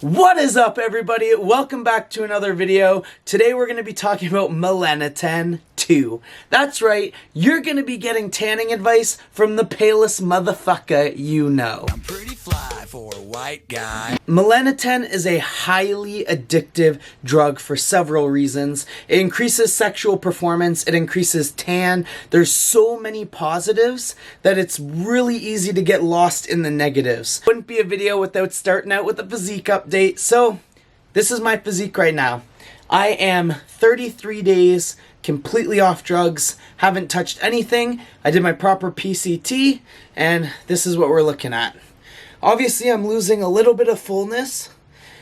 What is up, everybody? Welcome back to another video. Today we're going to be talking about Melanotan-II. That's right, you're going to be getting tanning advice from the palest motherfucker you know. I'm pretty fly for a white guy. Melanotan is a highly addictive drug for several reasons. It increases sexual performance, it increases tan. There's so many positives that it's really easy to get lost in the negatives. Wouldn't be a video without starting out with a physique update. So this is my physique right now. I am 33 days completely off drugs, haven't touched anything. I did my proper PCT and this is what we're looking at. Obviously, I'm losing a little bit of fullness.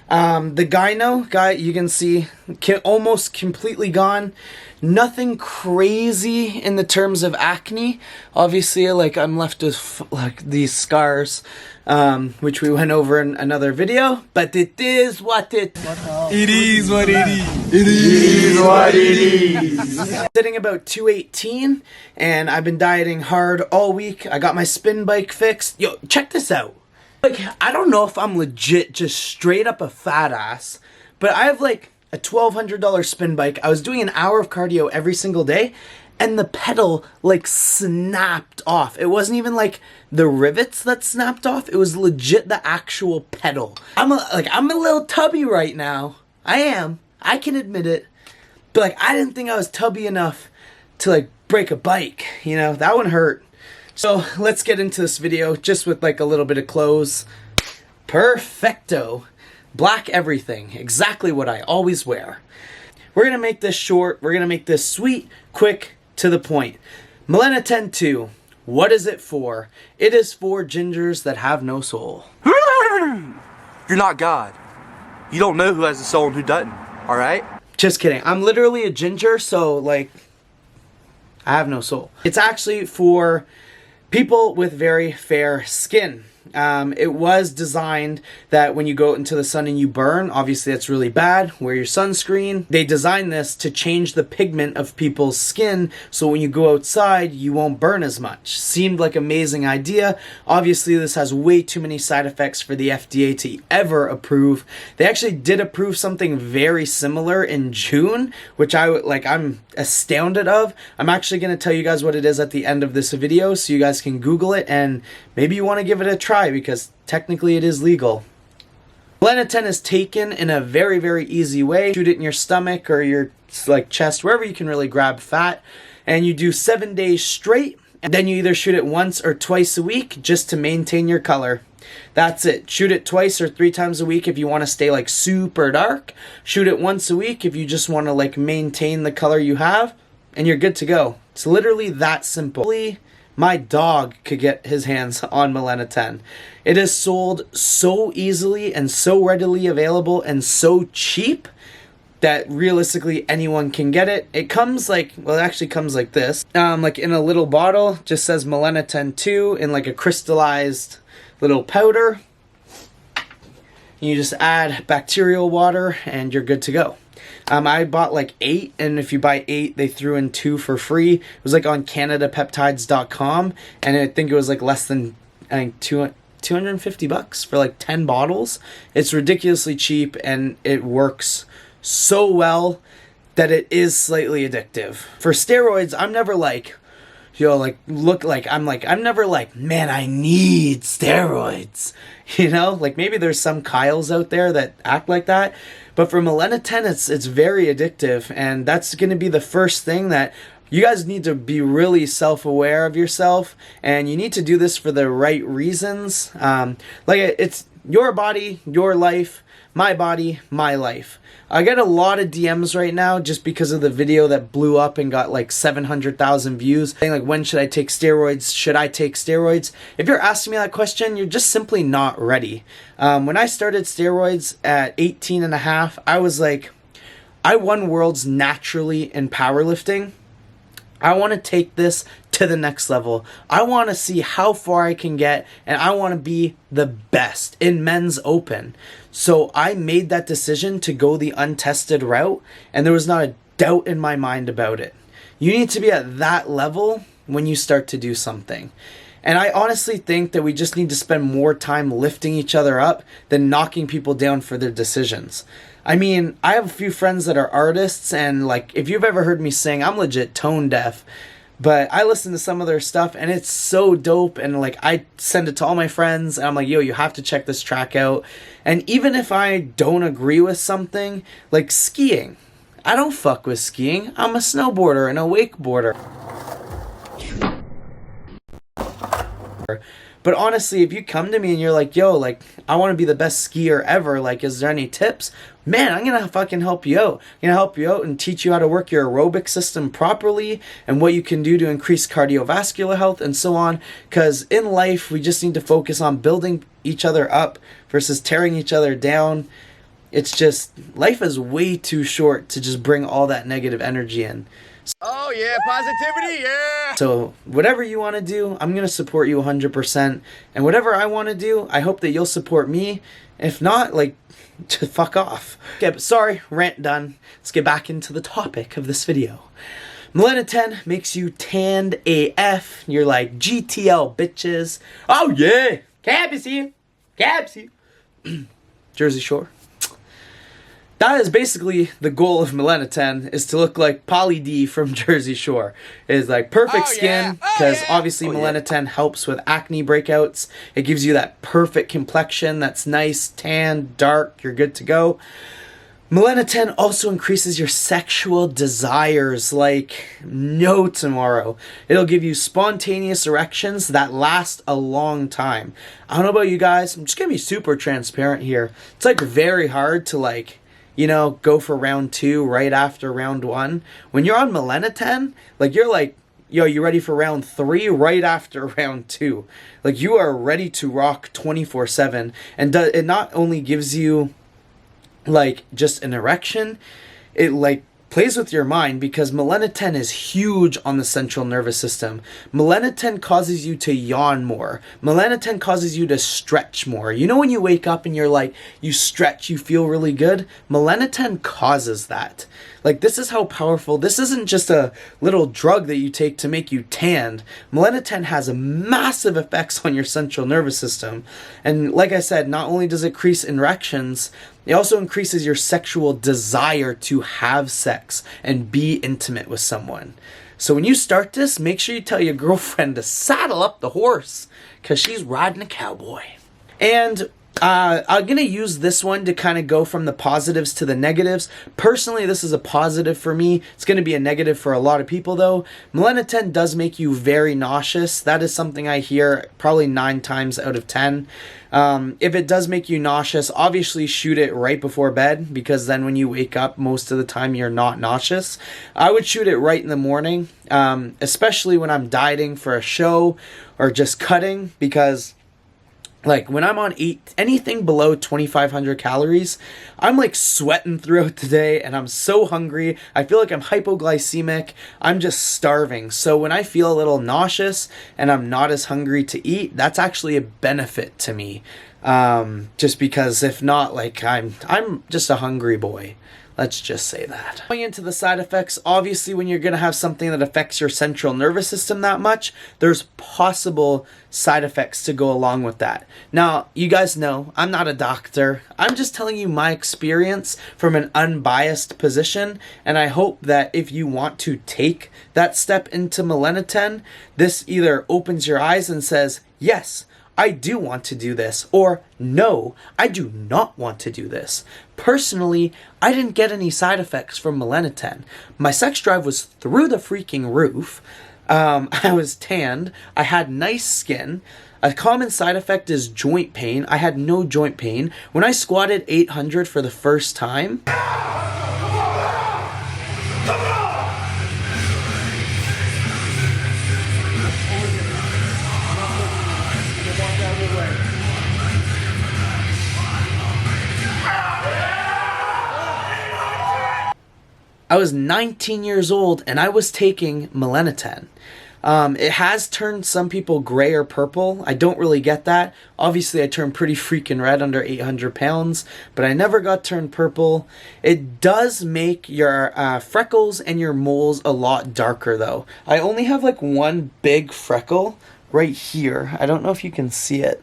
The gyno guy, you can see, almost completely gone. Nothing crazy in the terms of acne. Obviously, I'm left with these scars, which we went over in another video. But it is what it is. It is what it is. It is what it is. Sitting about 218, and I've been dieting hard all week. I got my spin bike fixed. Yo, check this out. I don't know if I'm legit just straight up a fat ass, but I have a $1,200 spin bike. I was doing an hour of cardio every single day, and the pedal snapped off. It wasn't even the rivets that snapped off. It was legit the actual pedal. I'm a little tubby right now. I am. I can admit it. But I didn't think I was tubby enough to break a bike. You know, that one hurt. So let's get into this video just with a little bit of clothes. Perfecto. Black everything. Exactly what I always wear. We're going to make this short. We're going to make this sweet, quick, to the point. Melanotan-II. What is it for? It is for gingers that have no soul. You're not God. You don't know who has a soul and who doesn't. Alright? Just kidding. I'm literally a ginger, so I have no soul. It's actually for people with very fair skin. It was designed that when you go out into the sun and you burn, obviously that's really bad. Wear your sunscreen. They designed this to change the pigment of people's skin so when you go outside, you won't burn as much. Seemed like an amazing idea. Obviously, this has way too many side effects for the FDA to ever approve. They actually did approve something very similar in June, which I'm astounded of. I'm actually going to tell you guys what it is at the end of this video so you guys can Google it and maybe you want to give it a try because technically it is legal. Melanotan is taken in a very, very easy way. Shoot it in your stomach or your chest, wherever you can really grab fat, and you do 7 days straight, and then you either shoot it once or twice a week just to maintain your color. That's it. Shoot it twice or 3 times a week if you want to stay super dark. Shoot it once a week if you just want to maintain the color you have, and you're good to go. It's literally that simple. My dog could get his hands on Melanotan. It is sold so easily and so readily available and so cheap that realistically anyone can get it. It comes it actually comes like this. In a little bottle, just says Melanotan-II in a crystallized little powder. You just add bacterial water and you're good to go. I bought 8, and if you buy 8, they threw in 2 for free. It was on CanadaPeptides.com, and I think it was less than $250 for 10 bottles. It's ridiculously cheap, and it works so well that it is slightly addictive. For steroids, I'm never I'm never man, I need steroids. You know, maybe there's some Kyles out there that act like that. But for Melanotan, it's very addictive. And that's going to be the first thing that you guys need to be really self-aware of yourself. And you need to do this for the right reasons. It's your body, your life, my body, my life. I get a lot of DMs right now just because of the video that blew up and got 700,000 views saying when should I take steroids? Should I take steroids? If you're asking me that question, you're just simply not ready. When I started steroids at 18 and a half, I was I won worlds naturally in powerlifting. I want to take this to the next level. I want to see how far I can get, and I want to be the best in men's open. So I made that decision to go the untested route, and there was not a doubt in my mind about it. You need to be at that level when you start to do something. And I honestly think that we just need to spend more time lifting each other up than knocking people down for their decisions. I mean, I have a few friends that are artists, and like, if you've ever heard me sing, I'm legit tone deaf. But I listen to some of their stuff, and it's so dope. And like, I send it to all my friends, and I'm like, yo, you have to check this track out. And even if I don't agree with something, like skiing, I don't fuck with skiing. I'm a snowboarder and a wakeboarder. But honestly, if you come to me and you're like, yo, like, I want to be the best skier ever, like, is there any tips? Man, I'm gonna fucking help you out. I'm gonna help you out and teach you how to work your aerobic system properly and what you can do to increase cardiovascular health and so on. Because in life, we just need to focus on building each other up versus tearing each other down. It's just, life is way too short to just bring all that negative energy in. Oh yeah, positivity, yeah! So whatever you want to do, I'm going to support you 100%. And whatever I want to do, I hope that you'll support me. If not, like, just fuck off. Okay, but sorry, rant done. Let's get back into the topic of this video. Melanotan makes you tanned AF. You're like, GTL bitches. Oh yeah! Cabsy! Cabsy! Jersey Shore. That is basically the goal of Melanotan, is to look like Pauly D from Jersey Shore. Is like perfect skin, because obviously Melanotan helps with acne breakouts. It gives you that perfect complexion that's nice, tan, dark, you're good to go. Melanotan also increases your sexual desires like no tomorrow. It'll give you spontaneous erections that last a long time. I don't know about you guys, I'm just gonna be super transparent here. It's like very hard to like, you know, go for round 2 right after round 1. When you're on Melanotan, like you're like, yo, you ready for round 3 right after round 2. Like you are ready to rock 24/7. And it not only gives you like just an erection, it like plays with your mind, because Melanotan is huge on the central nervous system. Melanotan causes you to yawn more. Melanotan causes you to stretch more. You know when you wake up and you're like, you stretch, you feel really good? Melanotan causes that. Like, this is how powerful. This isn't just a little drug that you take to make you tanned. Melanotan has massive effects on your central nervous system. And like I said, not only does it increase erections, it also increases your sexual desire to have sex and be intimate with someone. So when you start this, make sure you tell your girlfriend to saddle up the horse, because she's riding a cowboy. And I'm going to use this one to kind of go from the positives to the negatives. Personally, this is a positive for me. It's going to be a negative for a lot of people, though. Melanotan does make you very nauseous. That is something I hear probably 9 times out of 10. If it does make you nauseous, obviously shoot it right before bed, because then when you wake up, most of the time you're not nauseous. I would shoot it right in the morning, especially when I'm dieting for a show or just cutting, because like when I'm on anything below 2,500 calories, I'm like sweating throughout the day and I'm so hungry. I feel like I'm hypoglycemic. I'm just starving. So when I feel a little nauseous and I'm not as hungry to eat, that's actually a benefit to me. Just because if not, like I'm just a hungry boy. Let's just say that. Going into the side effects, obviously when you're going to have something that affects your central nervous system that much, there's possible side effects to go along with that. Now, you guys know, I'm not a doctor. I'm just telling you my experience from an unbiased position, and I hope that if you want to take that step into Melanotan, this either opens your eyes and says, yes, I do want to do this, or no, I do not want to do this. Personally, I didn't get any side effects from Melanotan. My sex drive was through the freaking roof. I was tanned. I had nice skin. A common side effect is joint pain. I had no joint pain. When I squatted 800 for the first time, I was 19 years old and I was taking Melanotan. It has turned some people gray or purple. I don't really get that. Obviously, I turned pretty freaking red under 800 pounds, but I never got turned purple. It does make your freckles and your moles a lot darker, though. I only have like one big freckle right here. I don't know if you can see it.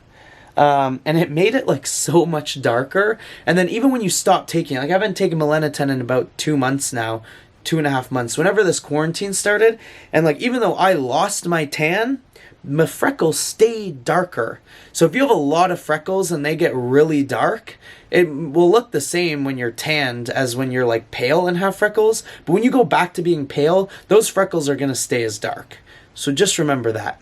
And it made it like so much darker. And then even when you stop taking it, like I've been taking Melanotan in about 2 months now, 2.5 months, whenever this quarantine started. And like, even though I lost my tan, my freckles stayed darker. So if you have a lot of freckles and they get really dark, it will look the same when you're tanned as when you're like pale and have freckles. But when you go back to being pale, those freckles are going to stay as dark. So just remember that.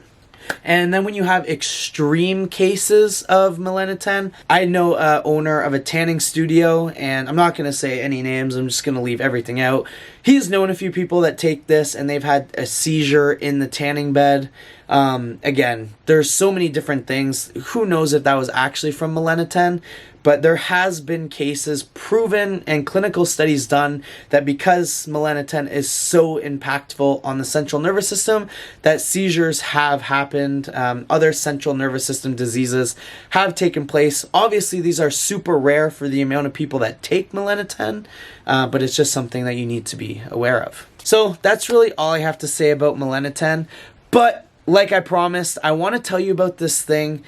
And then when you have extreme cases of Melanotan, I know an owner of a tanning studio, and I'm not going to say any names, I'm just going to leave everything out. He's known a few people that take this and they've had a seizure in the tanning bed. Again, there's so many different things. Who knows if that was actually from Melanotan? But there has been cases proven and clinical studies done that because Melanotan is so impactful on the central nervous system, that seizures have happened. Other central nervous system diseases have taken place. Obviously, these are super rare for the amount of people that take Melanotan, but it's just something that you need to be aware of. So that's really all I have to say about Melanotan. But like I promised, I want to tell you about this thing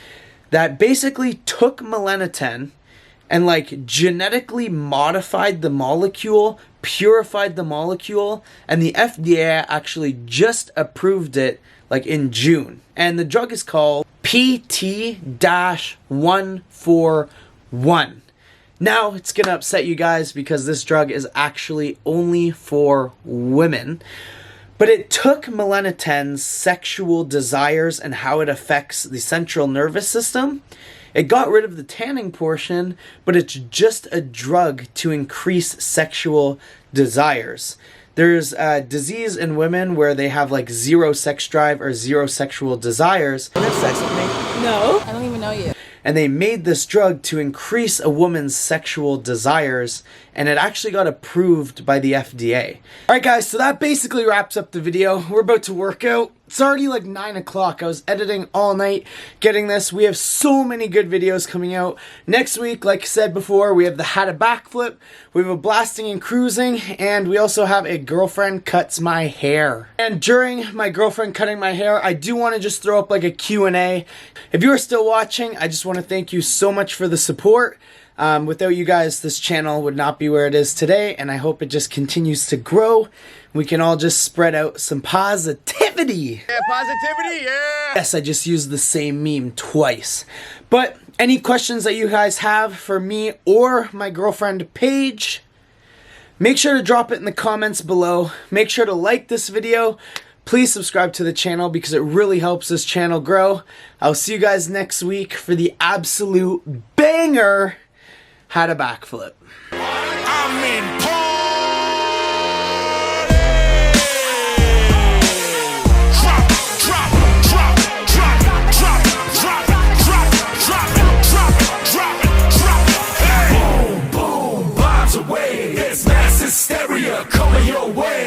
that basically took Melanotan and like genetically modified the molecule, purified the molecule, and the FDA actually just approved it like in June. And the drug is called PT-141. Now it's gonna upset you guys because this drug is actually only for women. But it took Melanotan's sexual desires and how it affects the central nervous system. It got rid of the tanning portion, but it's just a drug to increase sexual desires. There's a disease in women where they have like zero sex drive or zero sexual desires. You have sex with me? No. I don't even know you. And they made this drug to increase a woman's sexual desires, and it actually got approved by the FDA. Alright guys, so that basically wraps up the video. We're about to work out. It's already like 9 o'clock. I was editing all night getting this. We have so many good videos coming out. Next week, like I said before, we have the How to Backflip, we have a Blasting and Cruising, and we also have a Girlfriend Cuts My Hair. And during my girlfriend cutting my hair, I do want to just throw up like a Q&A. If you are still watching, I just want to thank you so much for the support. Without you guys, this channel would not be where it is today, and I hope it just continues to grow. We can all just spread out some positivity. Yeah, positivity, yeah! Yes, I just used the same meme twice. But any questions that you guys have for me or my girlfriend Paige, make sure to drop it in the comments below. Make sure to like this video. Please subscribe to the channel because it really helps this channel grow. I'll see you guys next week for the absolute banger How to Backflip. I'm in party. Drop. Hey. Boom, boom, bombs away. There's mass hysteria coming your way.